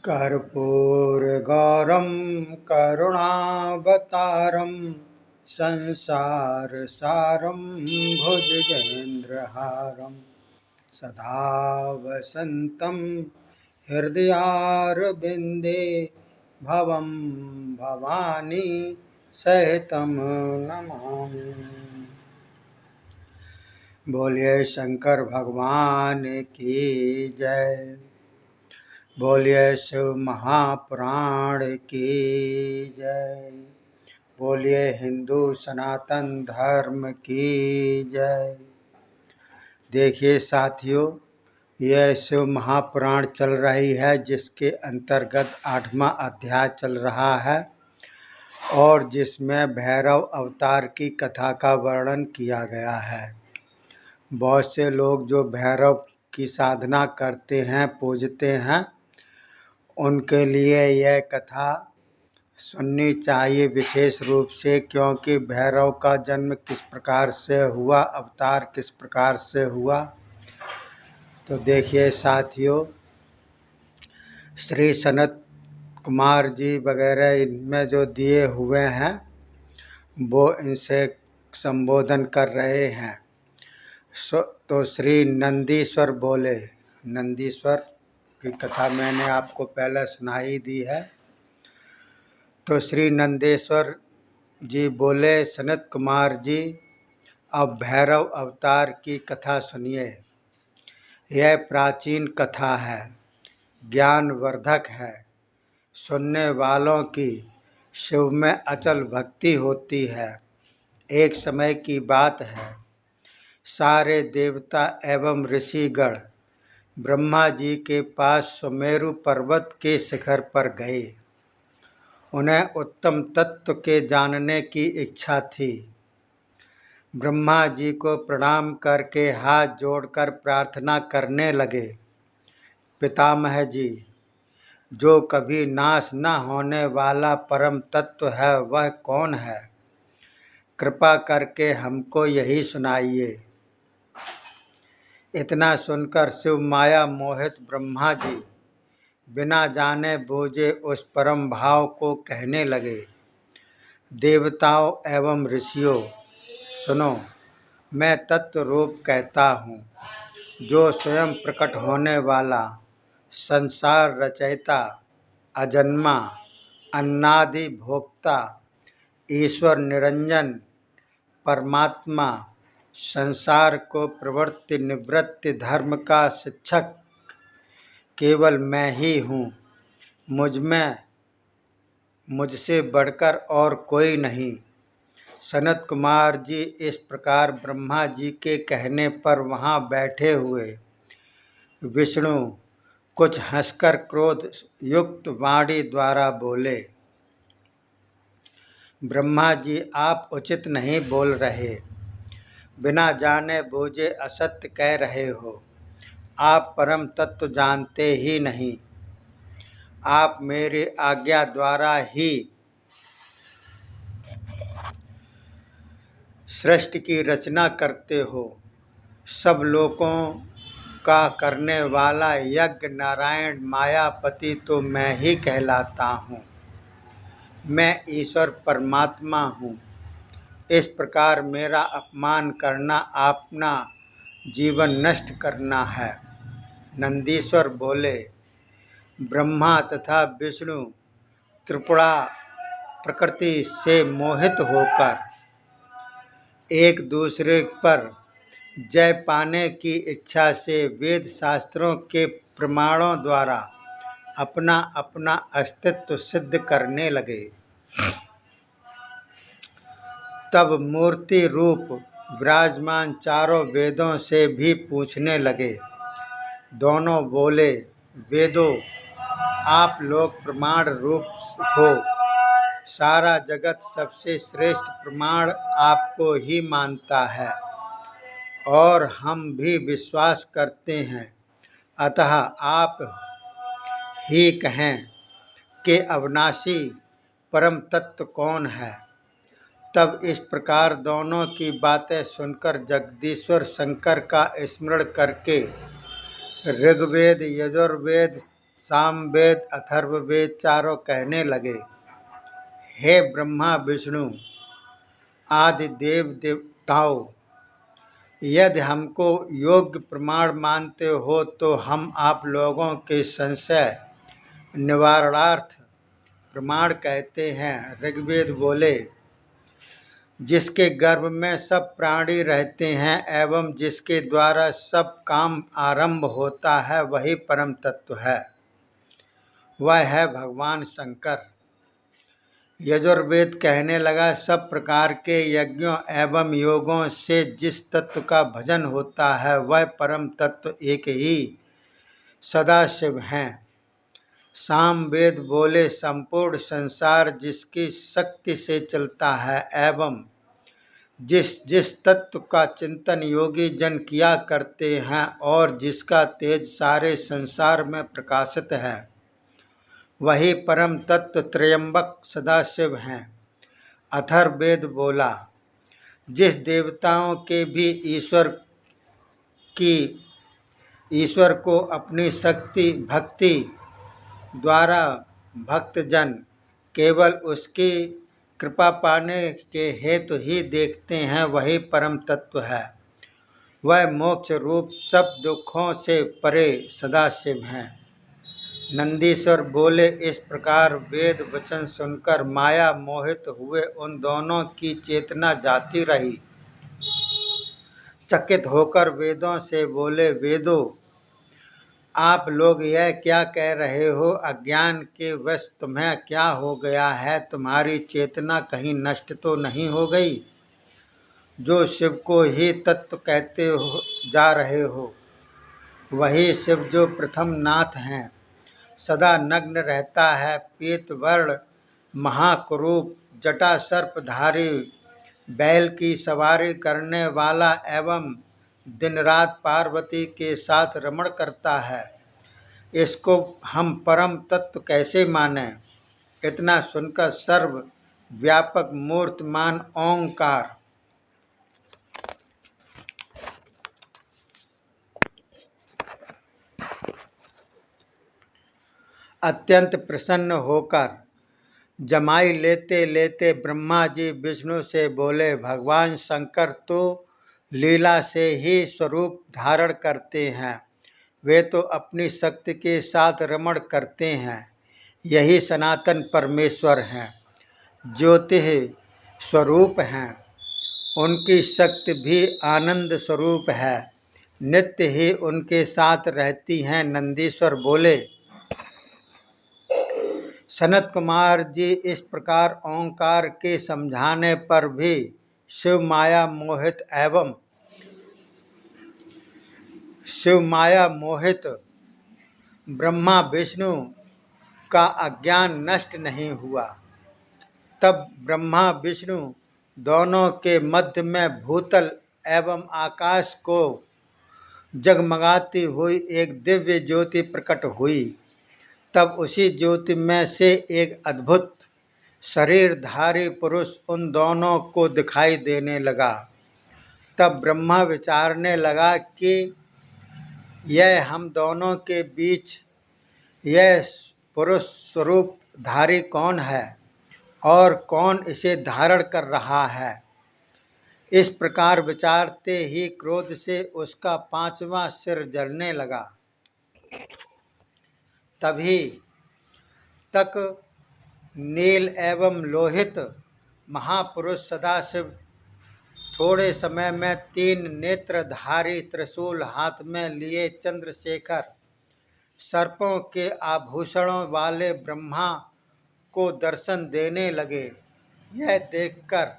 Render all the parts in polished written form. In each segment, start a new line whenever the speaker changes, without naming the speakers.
कर्पूरगौरं करुणावतारं संसारसारं भुजगेन्द्रहारं सदा वसन्तं हृदयारविन्दे भवं भवानी सहितं नमामि। बोलिए शंकर भगवान की जय। बोलिए शिव महापुराण की जय। बोलिए हिंदू सनातन धर्म की जय। देखिए साथियों, यह शिव महापुराण चल रही है, जिसके अंतर्गत 8वां अध्याय चल रहा है और जिसमें भैरव अवतार की कथा का वर्णन किया गया है। बहुत से लोग जो भैरव की साधना करते हैं, पूजते हैं, उनके लिए यह कथा सुननी चाहिए विशेष रूप से, क्योंकि भैरव का जन्म किस प्रकार से हुआ, अवतार किस प्रकार से हुआ। तो देखिए साथियों, श्री सनत कुमार जी वगैरह इनमें जो दिए हुए हैं वो इनसे संबोधन कर रहे हैं। तो श्री नंदीश्वर बोले। नंदीश्वर की कथा मैंने आपको पहले सुनाई दी है। तो श्री नंदेश्वर जी बोले, सनत कुमार जी, अब भैरव अवतार की कथा सुनिए। यह प्राचीन कथा है, ज्ञानवर्धक है। सुनने वालों की शिव में अचल भक्ति होती है। एक समय की बात है, सारे देवता एवं ऋषिगण ब्रह्मा जी के पास सुमेरु पर्वत के शिखर पर गए। उन्हें उत्तम तत्व के जानने की इच्छा थी। ब्रह्मा जी को प्रणाम करके हाथ जोड़कर प्रार्थना करने लगे, पितामह जी, जो कभी नाश न होने वाला परम तत्व है वह कौन है? कृपा करके हमको यही सुनाइए। इतना सुनकर शिव माया मोहित ब्रह्मा जी बिना जाने बूझे उस परम भाव को कहने लगे, देवताओं एवं ऋषियों, सुनो, मैं तत्व रूप कहता हूँ, जो स्वयं प्रकट होने वाला, संसार रचयिता, अजन्मा, अन्नादि भोक्ता, ईश्वर निरंजन, परमात्मा, संसार को प्रवृत्ति निवृत्ति धर्म का शिक्षक केवल मैं ही हूँ। मुझसे बढ़कर और कोई नहीं। सनत कुमार जी इस प्रकार ब्रह्मा जी के कहने पर वहाँ बैठे हुए विष्णु कुछ हंसकर क्रोध युक्त वाणी द्वारा बोले, ब्रह्मा जी, आप उचित नहीं बोल रहे, बिना जाने बूझे असत्य कह रहे हो। आप परम तत्व जानते ही नहीं। आप मेरी आज्ञा द्वारा ही सृष्टि की रचना करते हो। सब लोगों का करने वाला यज्ञ नारायण मायापति तो मैं ही कहलाता हूँ। मैं ईश्वर परमात्मा हूँ। इस प्रकार मेरा अपमान करना अपना जीवन नष्ट करना है। नंदीश्वर बोले, ब्रह्मा तथा विष्णु त्रिपुरा प्रकृति से मोहित होकर एक दूसरे पर जय पाने की इच्छा से वेद शास्त्रों के प्रमाणों द्वारा अपना अपना अस्तित्व सिद्ध करने लगे। तब मूर्ति रूप विराजमान चारों वेदों से भी पूछने लगे। दोनों बोले, वेदों, आप लोग प्रमाण रूप हो। सारा जगत सबसे श्रेष्ठ प्रमाण आपको ही मानता है और हम भी विश्वास करते हैं। अतः आप ही कहें कि अविनाशी परम तत्व कौन है। तब इस प्रकार दोनों की बातें सुनकर जगदीश्वर शंकर का स्मरण करके ऋग्वेद, यजुर्वेद, सामवेद अथर्ववेद चारों कहने लगे, हे ब्रह्मा विष्णु आदि देव देवताओं, यदि हमको योग्य प्रमाण मानते हो तो हम आप लोगों के संशय निवारणार्थ प्रमाण कहते हैं। ऋग्वेद बोले, जिसके गर्भ में सब प्राणी रहते हैं एवं जिसके द्वारा सब काम आरंभ होता है वही परम तत्व है, वह है भगवान शंकर। यजुर्वेद कहने लगा, सब प्रकार के यज्ञों एवं योगों से जिस तत्व का भजन होता है वह परम तत्व एक ही सदाशिव हैं। सामवेद बोले, संपूर्ण संसार जिसकी शक्ति से चलता है एवं जिस जिस तत्व का चिंतन योगी जन किया करते हैं और जिसका तेज सारे संसार में प्रकाशित है वही परम तत्व त्र्यंबक सदाशिव हैं। अथर्ववेद बोला, जिस देवताओं के भी ईश्वर को अपनी शक्ति भक्ति द्वारा भक्तजन केवल उसकी कृपा पाने के हेतु ही देखते हैं वही परम तत्व है, वह मोक्ष रूप सब दुखों से परे सदाशिव हैं। नंदीश्वर बोले, इस प्रकार वेद वचन सुनकर माया मोहित हुए उन दोनों की चेतना जाती रही। चकित होकर वेदों से बोले, वेदों आप लोग यह क्या कह रहे हो? अज्ञान के वश तुम्हें क्या हो गया है? तुम्हारी चेतना कहीं नष्ट तो नहीं हो गई? जो शिव को ही तत्व कहते हो जा रहे हो वही शिव जो प्रथम नाथ हैं, सदा नग्न रहता है, पीत वर्ण महाकुरूप जटा सर्पधारी बैल की सवारी करने वाला एवं दिन रात पार्वती के साथ रमण करता है, इसको हम परम तत्व कैसे माने? इतना सुनकर सर्व व्यापक मूर्तिमान ओंकार अत्यंत प्रसन्न होकर जमाई लेते लेते ब्रह्मा जी विष्णु से बोले, भगवान शंकर तो लीला से ही स्वरूप धारण करते हैं, वे तो अपनी शक्ति के साथ रमण करते हैं, यही सनातन परमेश्वर हैं, ज्योति स्वरूप हैं, उनकी शक्ति भी आनंद स्वरूप है, नित्य ही उनके साथ रहती हैं। नंदीश्वर बोले, सनत कुमार जी, इस प्रकार ओंकार के समझाने पर भी शिव माया मोहित ब्रह्मा विष्णु का अज्ञान नष्ट नहीं हुआ। तब ब्रह्मा विष्णु दोनों के मध्य में भूतल एवं आकाश को जगमगाती हुई एक दिव्य ज्योति प्रकट हुई। तब उसी ज्योति में से एक अद्भुत शरीरधारी पुरुष उन दोनों को दिखाई देने लगा। तब ब्रह्मा विचारने लगा कि यह हम दोनों के बीच यह पुरुष स्वरूप धारी कौन है और कौन इसे धारण कर रहा है। इस प्रकार विचारते ही क्रोध से उसका 5वां सिर जलने लगा। तभी तक नील एवं लोहित महापुरुष सदाशिव थोड़े समय में 3 नेत्रधारी त्रिशूल हाथ में लिए चंद्रशेखर सर्पों के आभूषणों वाले ब्रह्मा को दर्शन देने लगे। यह देखकर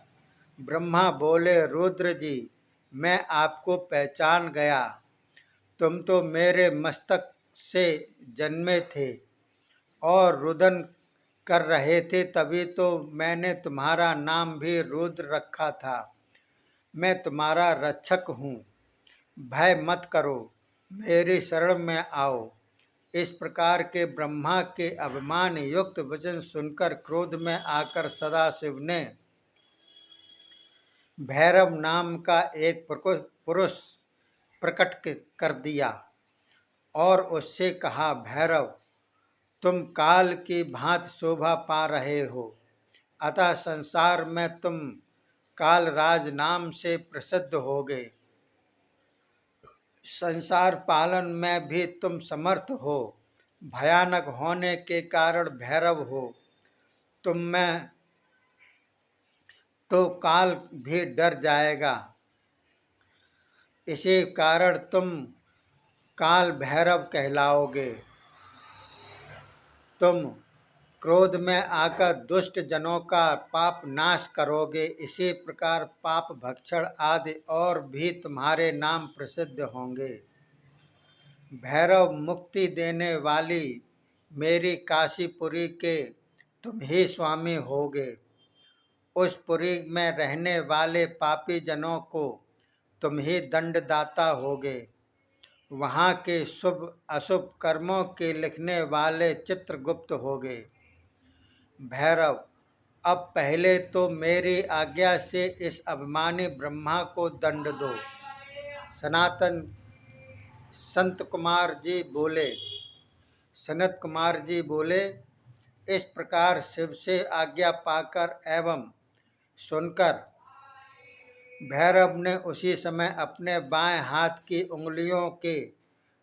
ब्रह्मा बोले, रुद्र जी, मैं आपको पहचान गया, तुम तो मेरे मस्तक से जन्मे थे और रुदन कर रहे थे, तभी तो मैंने तुम्हारा नाम भी रुद्र रखा था। मैं तुम्हारा रक्षक हूँ, भय मत करो, मेरी शरण में आओ। इस प्रकार के ब्रह्मा के अभिमान युक्त वचन सुनकर क्रोध में आकर सदाशिव ने भैरव नाम का एक पुरुष प्रकट कर दिया और उससे कहा, भैरव, तुम काल की भांति शोभा पा रहे हो, अतः संसार में तुम कालराज नाम से प्रसिद्ध होगे। संसार पालन में भी तुम समर्थ हो, भयानक होने के कारण भैरव हो। तुम में तो काल भी डर जाएगा, इसी कारण तुम काल भैरव कहलाओगे। तुम क्रोध में आकर दुष्ट जनों का पाप नाश करोगे, इसी प्रकार पाप भक्षण आदि और भी तुम्हारे नाम प्रसिद्ध होंगे। भैरव मुक्ति देने वाली मेरी काशीपुरी के तुम ही स्वामी होगे। उस पुरी में रहने वाले पापी जनों को तुम ही दंडदाता होगे। वहाँ के शुभ अशुभ कर्मों के लिखने वाले चित्रगुप्त होगे। भैरव, अब पहले तो मेरी आज्ञा से इस अभिमानी ब्रह्मा को दंड दो। सनातन संत कुमार जी बोले। सनत कुमार जी बोले, इस प्रकार शिव से आज्ञा पाकर एवं सुनकर भैरव ने उसी समय अपने बाएं हाथ की उंगलियों के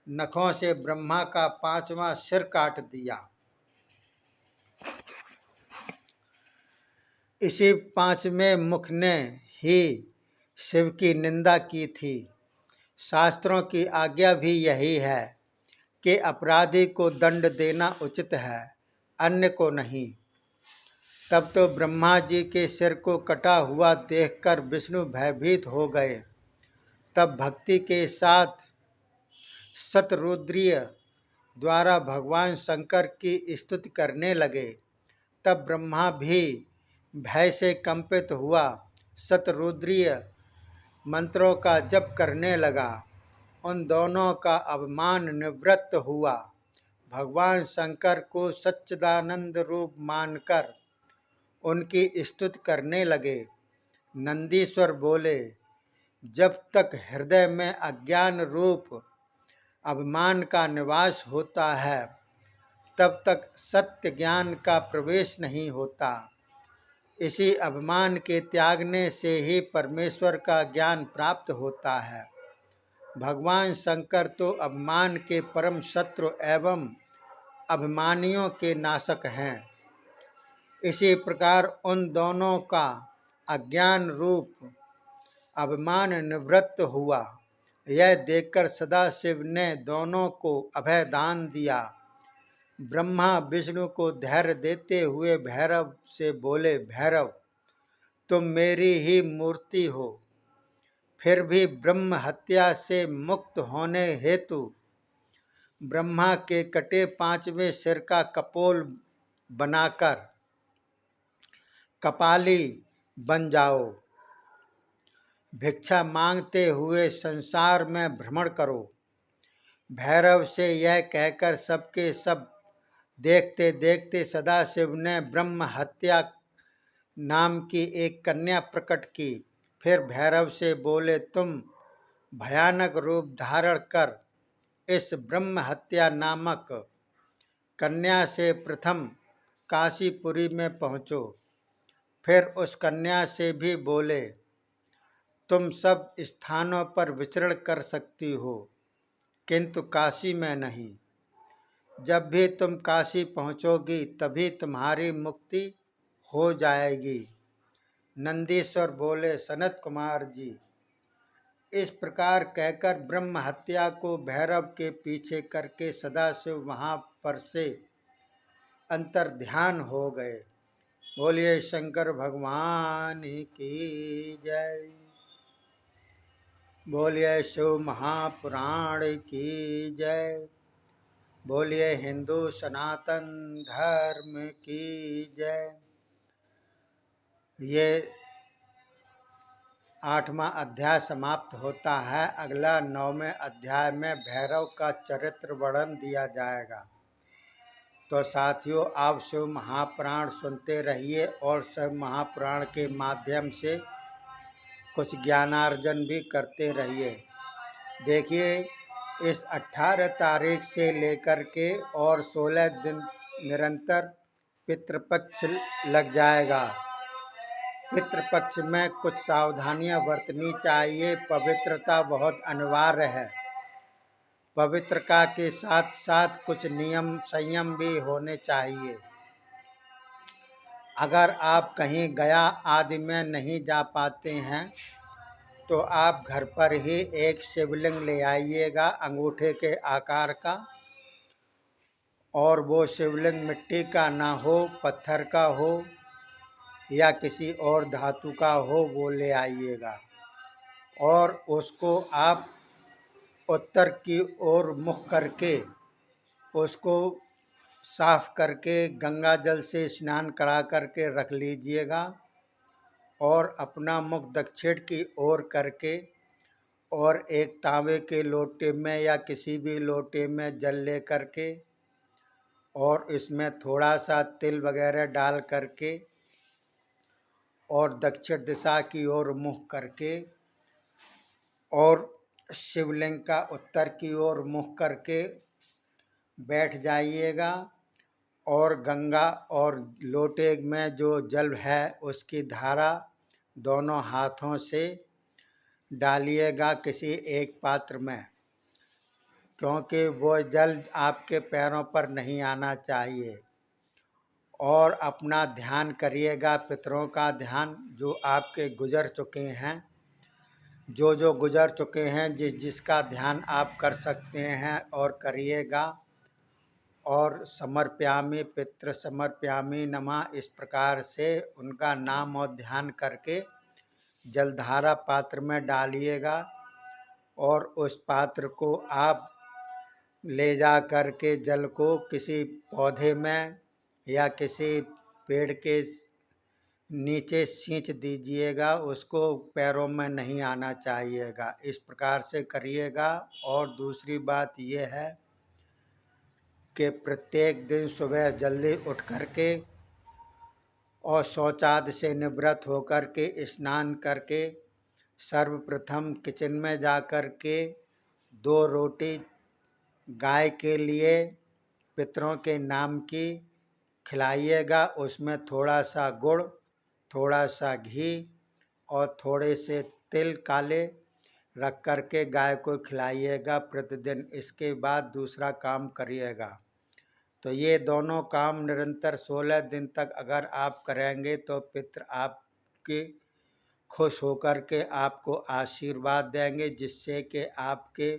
नखों से ब्रह्मा का 5वां सिर काट दिया। इसी 5वें मुख ने ही शिव की निंदा की थी। शास्त्रों की आज्ञा भी यही है कि अपराधी को दंड देना उचित है, अन्य को नहीं। तब तो ब्रह्मा जी के सिर को कटा हुआ देखकर विष्णु भयभीत हो गए। तब भक्ति के साथ शतरुद्रीय द्वारा भगवान शंकर की स्तुति करने लगे। तब ब्रह्मा भी भय से कंपित हुआ शतरुद्रीय मंत्रों का जप करने लगा। उन दोनों का अभिमान निवृत्त हुआ। भगवान शंकर को सच्चिदानंद रूप मानकर उनकी स्तुति करने लगे। नंदीश्वर बोले, जब तक हृदय में अज्ञान रूप अभिमान का निवास होता है, तब तक सत्य ज्ञान का प्रवेश नहीं होता। इसी अभिमान के त्यागने से ही परमेश्वर का ज्ञान प्राप्त होता है। भगवान शंकर तो अभिमान के परम शत्रु एवं अभिमानियों के नाशक हैं। इसी प्रकार उन दोनों का अज्ञान रूप अभिमान निवृत्त हुआ। यह देखकर सदाशिव ने दोनों को अभय दान दिया। ब्रह्मा विष्णु को धैर्य देते हुए भैरव से बोले, भैरव, तुम मेरी ही मूर्ति हो, फिर भी ब्रह्म हत्या से मुक्त होने हेतु ब्रह्मा के कटे 5वें सिर का कपोल बनाकर कपाली बन जाओ। भिक्षा मांगते हुए संसार में भ्रमण करो। भैरव से यह कहकर सबके सब देखते देखते सदाशिव ने ब्रह्म हत्या नाम की एक कन्या प्रकट की। फिर भैरव से बोले, तुम भयानक रूप धारण कर इस ब्रह्म हत्या नामक कन्या से प्रथम काशीपुरी में पहुँचो। फिर उस कन्या से भी बोले, तुम सब स्थानों पर विचरण कर सकती हो, किंतु काशी में नहीं। जब भी तुम काशी पहुँचोगी तभी तुम्हारी मुक्ति हो जाएगी। नंदीश्वर बोले, सनत कुमार जी, इस प्रकार कहकर ब्रह्म हत्या को भैरव के पीछे करके सदाशिव वहाँ पर से अंतर्ध्यान हो गए। बोलिए शंकर भगवान की जय। बोलिए शिव महापुराण की जय। बोलिए हिंदू सनातन धर्म की जय। ये 8वां अध्याय समाप्त होता है। अगला 9वें अध्याय में भैरव का चरित्र वर्णन दिया जाएगा। तो साथियों, आप शिव महापुराण सुनते रहिए और शिव महापुराण के माध्यम से कुछ ज्ञानार्जन भी करते रहिए। देखिए, इस 18 तारीख से लेकर के और 16 दिन निरंतर पितृपक्ष लग जाएगा। पितृपक्ष में कुछ सावधानियां बरतनी चाहिए। पवित्रता बहुत अनिवार्य है। पवित्रता के साथ साथ कुछ नियम संयम भी होने चाहिए। अगर आप कहीं गया आदि में नहीं जा पाते हैं तो आप घर पर ही एक शिवलिंग ले आइएगा अंगूठे के आकार का, और वो शिवलिंग मिट्टी का ना हो, पत्थर का हो या किसी और धातु का हो, वो ले आइएगा। और उसको आप उत्तर की ओर मुख करके उसको साफ करके गंगा जल से स्नान करा करके रख लीजिएगा, और अपना मुख दक्षिण की ओर करके और एक तांबे के लोटे में या किसी भी लोटे में जल ले करके और इसमें थोड़ा सा तिल वगैरह डाल करके और दक्षिण दिशा की ओर मुख करके और शिवलिंग का उत्तर की ओर मुख करके बैठ जाइएगा, और गंगा और लोटे में जो जल है उसकी धारा दोनों हाथों से डालिएगा किसी एक पात्र में, क्योंकि वो जल आपके पैरों पर नहीं आना चाहिए। और अपना ध्यान करिएगा, पितरों का ध्यान जो आपके गुजर चुके हैं, जो गुजर चुके हैं, जिसका ध्यान आप कर सकते हैं और करिएगा। और समर्पयामि पितृ समर्पयामि नमः, इस प्रकार से उनका नाम और ध्यान करके जलधारा पात्र में डालिएगा, और उस पात्र को आप ले जा कर के जल को किसी पौधे में या किसी पेड़ के नीचे सींच दीजिएगा, उसको पैरों में नहीं आना चाहिएगा। इस प्रकार से करिएगा। और दूसरी बात यह है कि प्रत्येक दिन सुबह जल्दी उठ करके और शौचादि से निवृत्त होकर के स्नान करके सर्वप्रथम किचन में जा कर के 2 रोटी गाय के लिए पितरों के नाम की खिलाइएगा। उसमें थोड़ा सा गुड़, थोड़ा सा घी और थोड़े से तिल काले रख कर के गाय को खिलाइएगा प्रतिदिन। इसके बाद दूसरा काम करिएगा। तो ये दोनों काम निरंतर 16 दिन तक अगर आप करेंगे तो पितृ आपके खुश होकर के आपको आशीर्वाद देंगे, जिससे कि आपके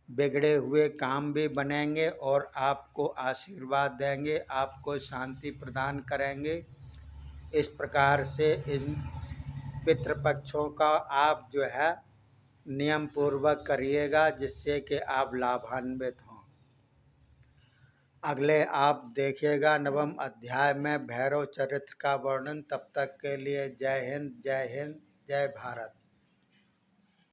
बिगड़े हुए काम भी बनेंगे और आपको आशीर्वाद देंगे, आपको शांति प्रदान करेंगे। इस प्रकार से इन पितृपक्षों का आप जो है नियम पूर्वक करिएगा, जिससे कि आप लाभान्वित हों। अगले आप देखिएगा 9वें अध्याय में भैरव चरित्र का वर्णन। तब तक के लिए जय हिंद, जय हिंद, जय भारत।